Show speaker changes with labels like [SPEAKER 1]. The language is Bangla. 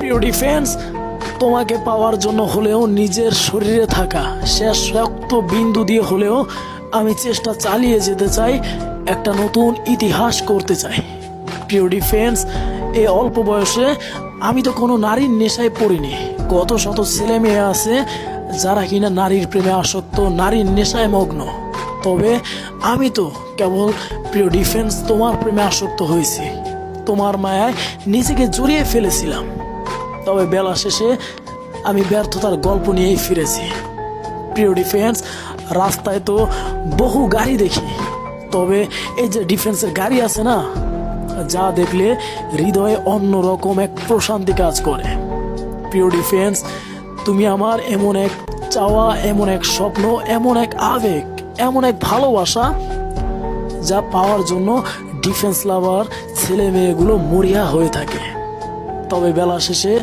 [SPEAKER 1] প্রিয় ডিফেন্স, তোমাকে পাওয়ার জন্য হলেও নিজের শরীরে থাকা শেষ রক্ত বিন্দু দিয়ে হলেও আমি চেষ্টা চালিয়ে যেতে চাই, একটা নতুন ইতিহাস করতে চাই। প্রিয় ডিফেন্স, এই অল্প বয়সে আমি তো কোনো নারীর নেশায় পড়িনি। কত শত ছেলে মেয়ে আছে যারা কিনা নারীর প্রেমে আসক্ত, নারীর নেশায় মগ্ন। তবে আমি তো কেবল প্রিয় ডিফেন্স তোমার প্রেমে আসক্ত হয়েছি, তোমার মায়ায় নিজেকে জড়িয়ে ফেলেছিলাম। তবে বেলা শেষে আমি ব্যর্থতার গল্প নিয়েই ফিরেছি। প্রিয় ডিফেন্স, রাস্তায় তো বহু গাড়ি দেখি, তবে এই যে ডিফেন্সের গাড়ি আছে না, যা দেখলে হৃদয়ে অন্যরকম এক প্রশান্তি কাজ করে। প্রিয় ডিফেন্স, তুমি আমার এমন এক চাওয়া, এমন এক স্বপ্ন, এমন এক আবেগ, এমন এক ভালোবাসা, যা পাওয়ার জন্য ডিফেন্স লাভার ছেলে মেয়েগুলো মরিয়া হয়ে থাকে। তবে বেলা শেষে